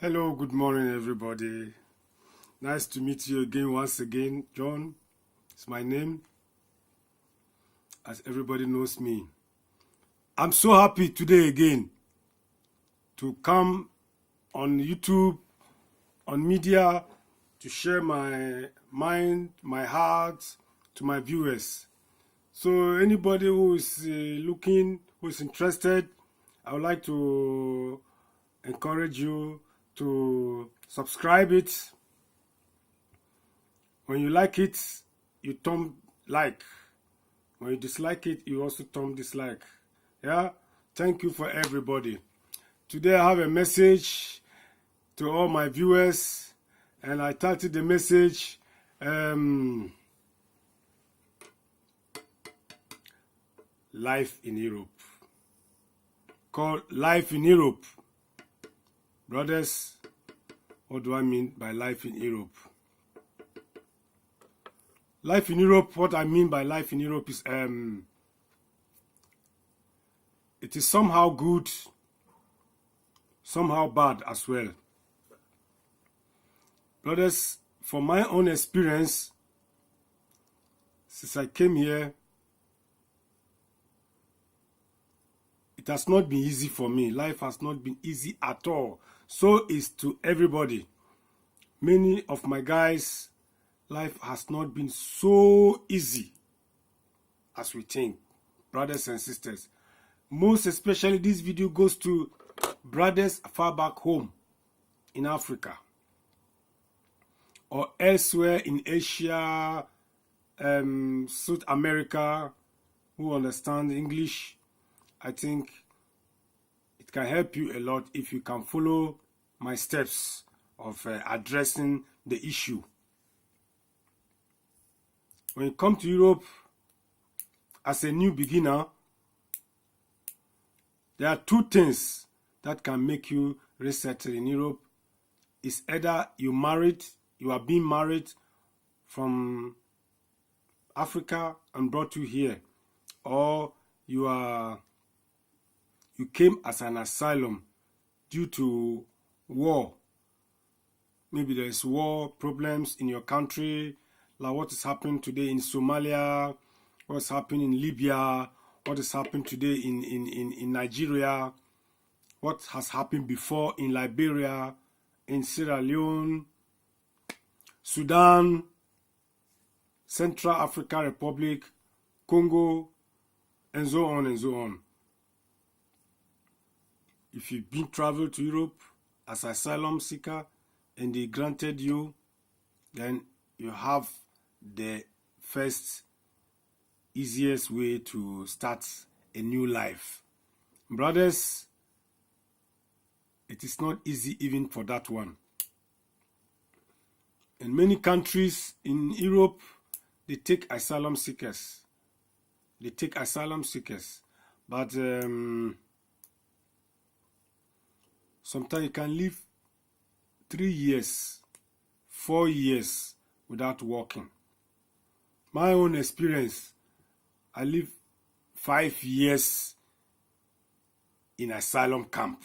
Hello, good morning, everybody. Nice to meet you again, once again. John is my name, as everybody knows me. I'm so happy today again to come on YouTube, on media, to share my mind, my heart to my viewers. So anybody who is looking, who is interested, I would like to encourage you to subscribe it. When you like it, you thumb like. When you dislike it, you also thumb dislike. Yeah, thank you for everybody. Today I have a message to all my viewers, and I titled the message Life in Europe. Called Life in Europe. Brothers, what do I mean by life in Europe? Life in Europe, what I mean by life in Europe is it is somehow good, somehow bad as well. Brothers, from my own experience, since I came here, it has not been easy for me. Life has not been easy at all. So is to everybody. Many of my guys, life has not been so easy as we think, brothers and sisters. Most especially this video goes to brothers far back home in Africa or elsewhere in Asia, South America, who understand English. I think it can help you a lot if you can follow my steps of addressing the issue. When you come to Europe as a new beginner, there are two things that can make you resettle in Europe. It's either you are being married from Africa and brought you here, or you came as an asylum due to war. Maybe there is war problems in your country, like what is happening today in Somalia, what's happening in Libya, what is happening today in Nigeria, what has happened before in Liberia, in Sierra Leone, Sudan, Central African Republic, Congo, and so on and so on. If you've been traveled to Europe as an asylum seeker and they granted you, then you have the first easiest way to start a new life. Brothers, it is not easy even for that one. In many countries in Europe, they take asylum seekers. But sometimes you can live 3 years, 4 years without working. My own experience, I lived 5 years in asylum camp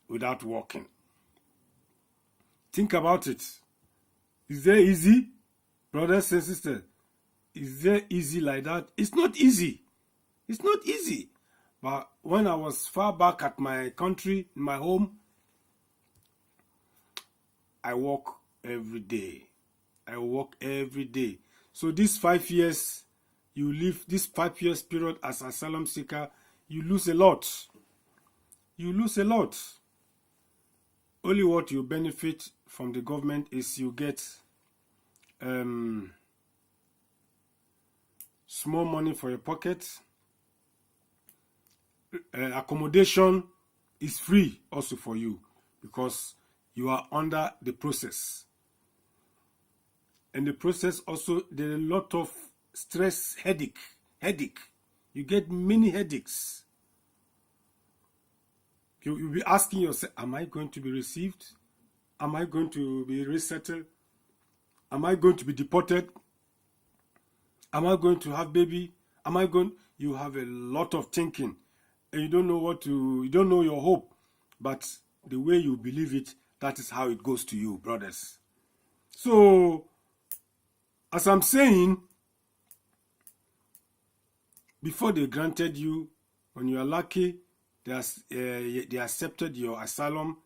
without working. Think about it. Is that easy? Brothers and sisters, is that easy like that? It's not easy. It's not easy. But when I was far back at my country, in my home, I work every day. So these 5 years, you live this 5 years period as asylum seeker, you lose a lot. You lose a lot. Only what you benefit from the government is you get small money for your pocket. Accommodation is free also for you because you are under the process. And the process also, there are a lot of stress, headache. You get many headaches. You'll be asking yourself, am I going to be received? Am I going to be resettled? Am I going to be deported? Am I going to have baby? You have a lot of thinking. And you don't know your hope. But the way you believe it, that is how it goes to you, brothers. So, as I'm saying, before they granted you, when you are lucky, they accepted your asylum,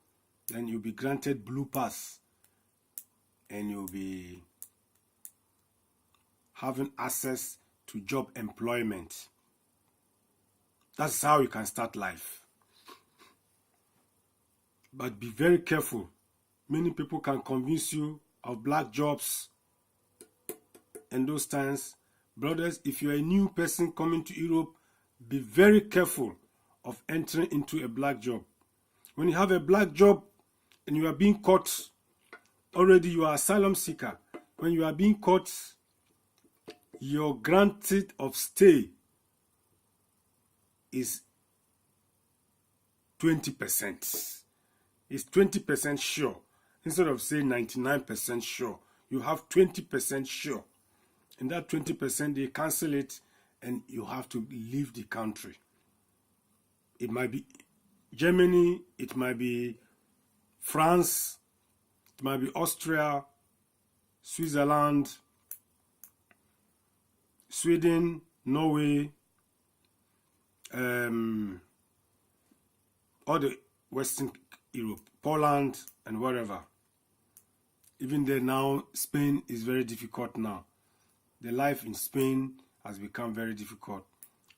then you'll be granted blue pass. And you'll be having access to job employment. That's how you can start life. But be very careful. Many people can convince you of black jobs. And those times, brothers, if you're a new person coming to Europe, be very careful of entering into a black job. When you have a black job and you are being caught, already you are asylum seeker. When you are being caught, your granted of stay is 20%. It's 20% sure. Instead of saying 99% sure, you have 20% sure. And that 20%, they cancel it and you have to leave the country. It might be Germany, it might be France, it might be Austria, Switzerland, Sweden, Norway, all the Western Europe, Poland, and wherever. Even there now, Spain is very difficult now. The life in Spain has become very difficult.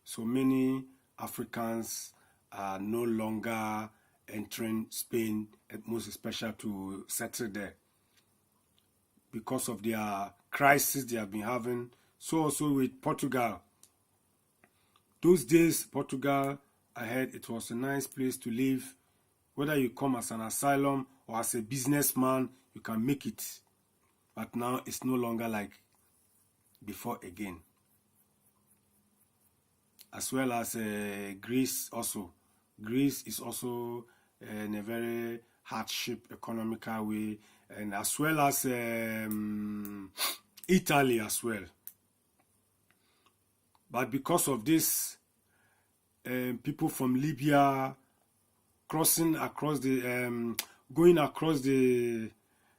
So many Africans are no longer entering Spain, most especially to settle there, because of their crisis they have been having. So also with Portugal. Those days, Portugal, I heard it was a nice place to live. Whether you come as an asylum or as a businessman, you can make it. But now it's no longer like before again. As well as Greece also. Greece is also in a very hardship economical way, and as well as Italy as well. But because of this, people from Libya crossing across the, going across the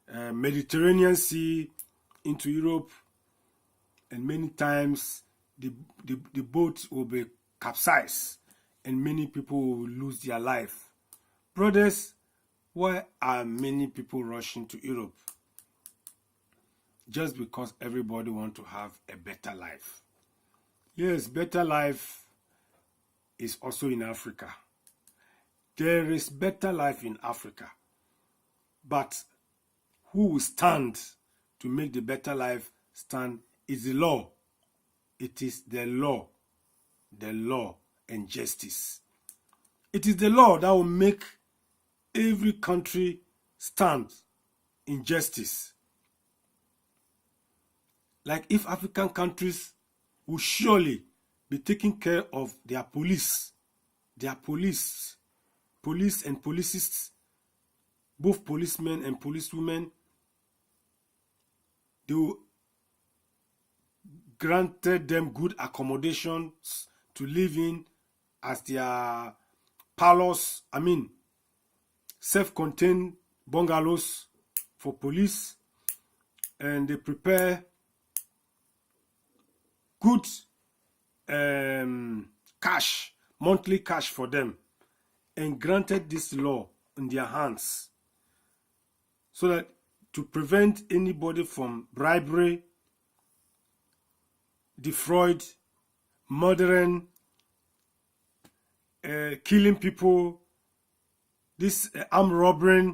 Mediterranean Sea into Europe, and many times the boat will be capsized and many people will lose their life. Brothers, why are many people rushing to Europe? Just because everybody wants to have a better life. Yes, better life is also in Africa. There is better life in Africa. But who will stand to make the better life stand is the law. It is the law and justice. It is the law that will make every country stand in justice. Like if African countries will surely be taking care of their police and policists, both policemen and policewomen, they will granted them good accommodations to live in as their palace, self-contained bungalows for police, and they prepare good cash, monthly cash for them, and granted this law in their hands so that to prevent anybody from bribery defraud, murdering, killing people, this armed robbery,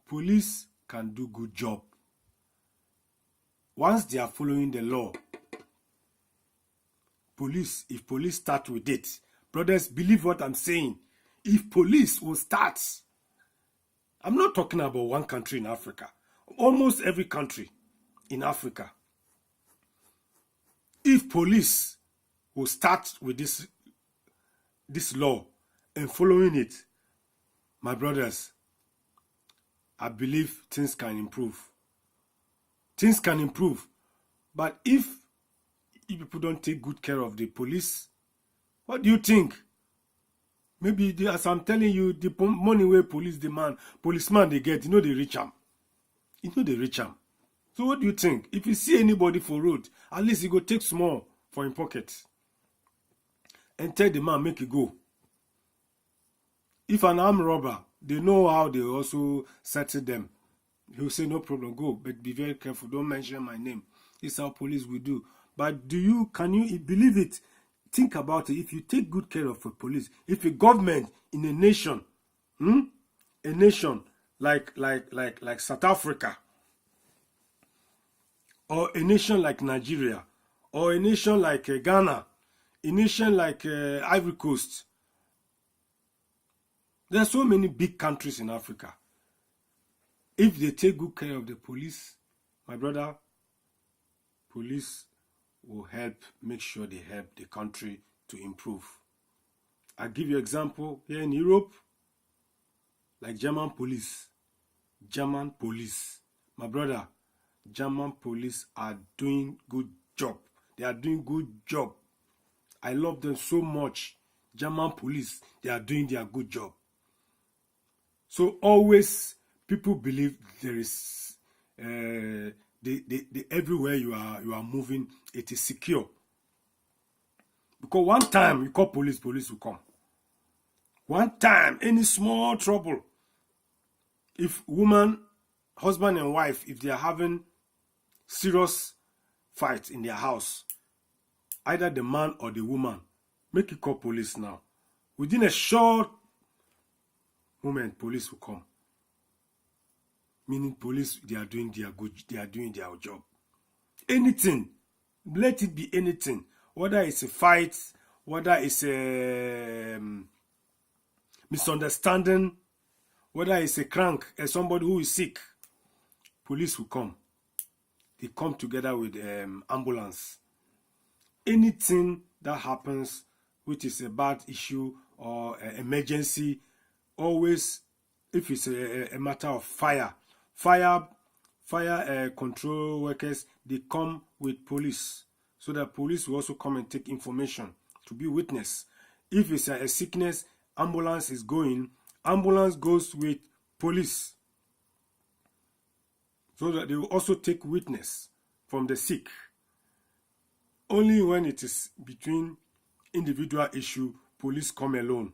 police can do good job. Once they are following the law, if police start with it, brothers, believe what I'm saying. If police will start, I'm not talking about one country in Africa, almost every country in Africa. If police will start with this law and following it, my brothers, I believe things can improve. Things can improve. But if people don't take good care of the police, what do you think? Maybe, as I'm telling you, the money where policeman they get, they reach them. They reach them. So what do you think? If you see anybody for road, at least you go take small for in pocket and tell the man, make it go. If an armed robber, they know how they also settle them. He'll say, no problem, go, but be very careful. Don't mention my name. This is how police will do. But can you believe it? Think about it. If you take good care of the police, if a government in a nation, a nation like South Africa, or a nation like Nigeria, or a nation like Ghana, a nation like Ivory Coast, there are so many big countries in Africa. If they take good care of the police, my brother, police will make sure they help the country to improve. I'll give you an example. Here in Europe, like German police. My brother, German police are doing good job. They are doing good job. I love them so much. German police, they are doing their good job. So always people believe there is everywhere you are moving, it is secure. Because one time you call police will come. One time, any small trouble, if husband and wife, if they are having serious fight in their house, either the man or the woman, make you call police now. Within a short moment, police will come. Meaning police, they are doing their job. Anything, let it be anything. Whether it's a fight, whether it's a misunderstanding, whether it's a crank, somebody who is sick, police will come. They come together with ambulance. Anything that happens, which is a bad issue or emergency, always, if it's a matter of fire control workers, they come with police, so that police will also come and take information to be witness. If it's a sickness, ambulance is going, ambulance goes with police, so that they will also take witness from the sick. Only when it is between individual issue, police come alone.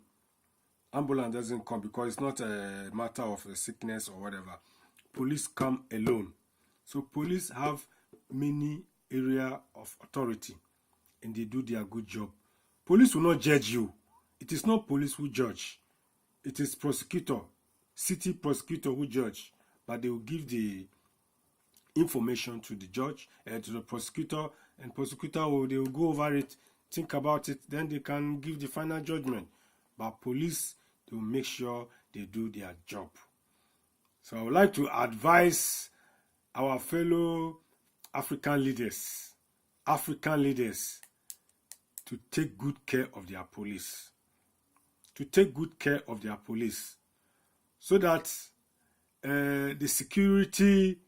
Ambulance doesn't come because it's not a matter of a sickness or whatever. Police come alone. So police have many area of authority and they do their good job. Police will not judge you. It is not police who judge. It is prosecutor, city prosecutor who judge. But they will give the information to the judge and to the prosecutor, and prosecutor they will go over it, think about it, then they can give the final judgment. But police, they will make sure they do their job. So I would like to advise our fellow African leaders to take good care of their police. To take good care of their police, so that the security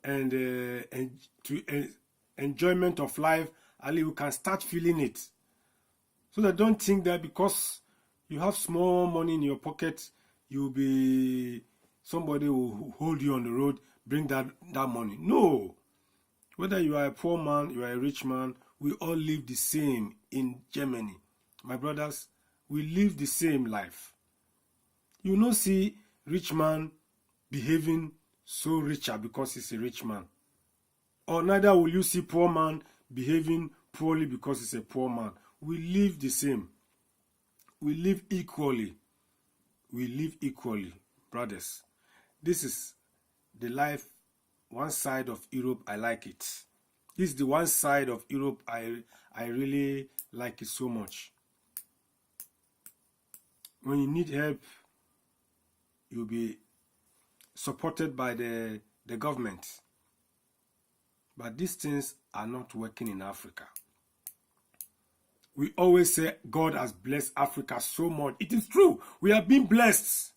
and enjoyment of life, Ali, we can start feeling it. So that don't think that because you have small money in your pocket, you'll be somebody will hold you on the road, bring that money. No. Whether you are a poor man, you are a rich man, we all live the same in Germany. My brothers, we live the same life. You not see rich man behaving so richer because he's a rich man. Or neither will you see poor man behaving poorly because he's a poor man. We live the same. We live equally. We live equally, brothers. This is the life, one side of Europe. I like it. This is the one side of Europe I really like it so much. When you need help, you'll be supported by the government. But these things are not working in Africa. We always say God has blessed Africa so much. It is true. We have been blessed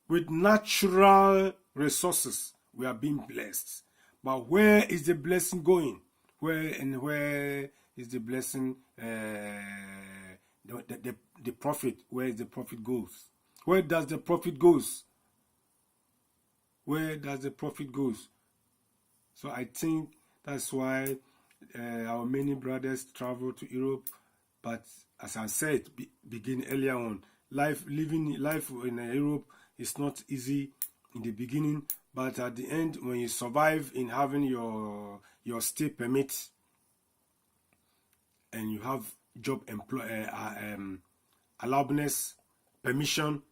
with natural resources. We are being blessed. But where is the blessing going? Where is the blessing, the profit? Where is the profit goes? Where does the profit goes? Where does the profit goes? So I think that's why our many brothers travel to Europe. But as I said, begin earlier on, living life in Europe is not easy in the beginning, but at the end, when you survive in having your stay permit and you have job allowance, permission,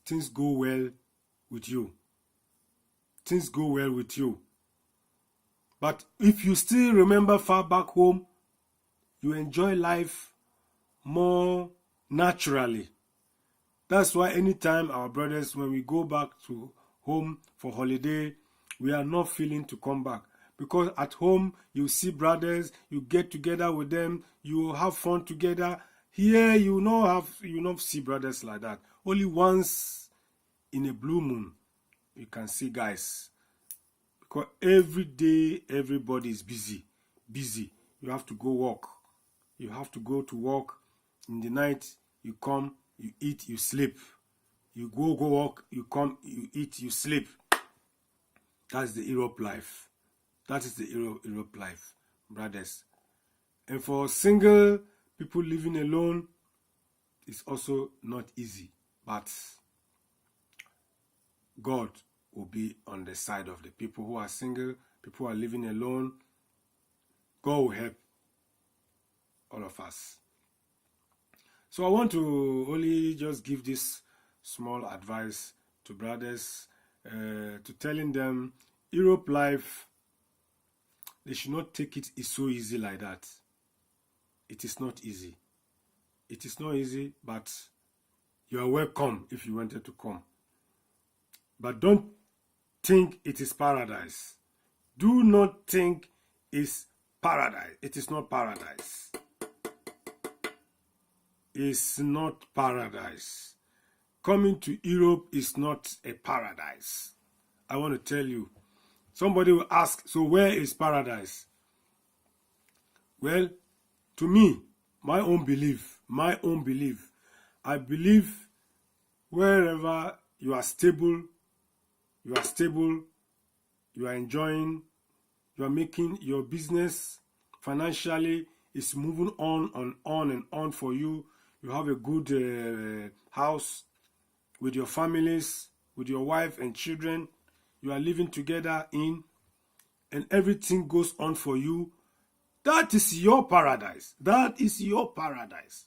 things go well with you. Things go well with you. But if you still remember far back home, you enjoy life more naturally. That's why anytime our brothers, when we go back to home for holiday, we are not feeling to come back. Because at home, you see brothers, you get together with them, you have fun together. Here, you not see brothers like that. Only once in a blue moon, you can see guys. Because every day, everybody is busy. You have to go work. You have to go to work. In the night, you come, you eat, you sleep. You go work, you come, you eat, you sleep. That's the Europe life. That is the Europe life, brothers. And for single people living alone, it's also not easy. But God will be on the side of the people who are single, people who are living alone. God will help all of us. So I want to only just give this small advice to brothers, to telling them Europe life, they should not take it so easy like that. It is not easy. It is not easy, but you are welcome if you wanted to come. But don't think it is paradise. Do not think it's paradise. It is not paradise. It's not paradise. Coming to Europe is not a paradise. I want to tell you. Somebody will ask, so where is paradise? Well, to me, my own belief, I believe wherever you are stable, you are enjoying, you are making your business financially, is moving on and on for you. You have a good house with your families, with your wife and children. You are living together and everything goes on for you. That is your paradise. That is your paradise.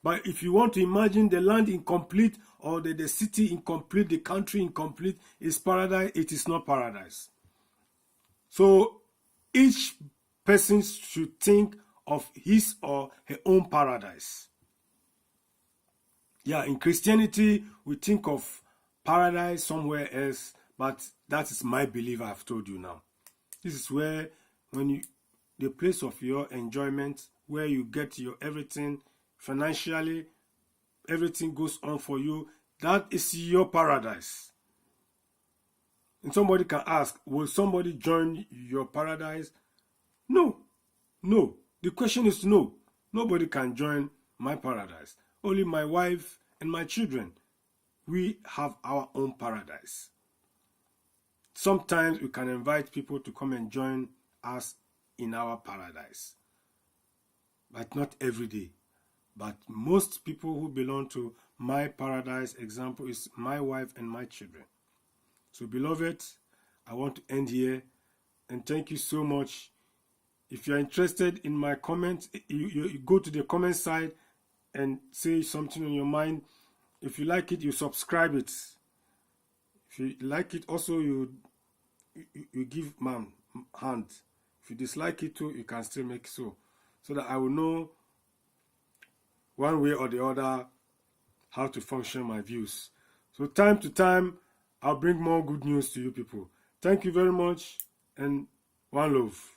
But if you want to imagine the land incomplete or the city incomplete, the country incomplete, is paradise, it is not paradise. So each person should think of his or her own paradise. Yeah, in Christianity, we think of paradise somewhere else, but that is my belief I've told you now. This is where, the place of your enjoyment, where you get your everything financially, everything goes on for you. That is your paradise. And somebody can ask, will somebody join your paradise? No. The question is no. Nobody can join my paradise. Only my wife and my children. We have our own paradise. Sometimes we can invite people to come and join us in our paradise. But not every day. But most people who belong to my paradise, example, is my wife and my children. So beloved, I want to end here and thank you so much. If you're interested in my comment, you go to the comment side and say something on your mind. If you like it, you subscribe it. If you like it, also you give man hand. If you dislike it too, you can still make so that I will know one way or the other how to function my views. So time to time, I'll bring more good news to you people. Thank you very much, and one love.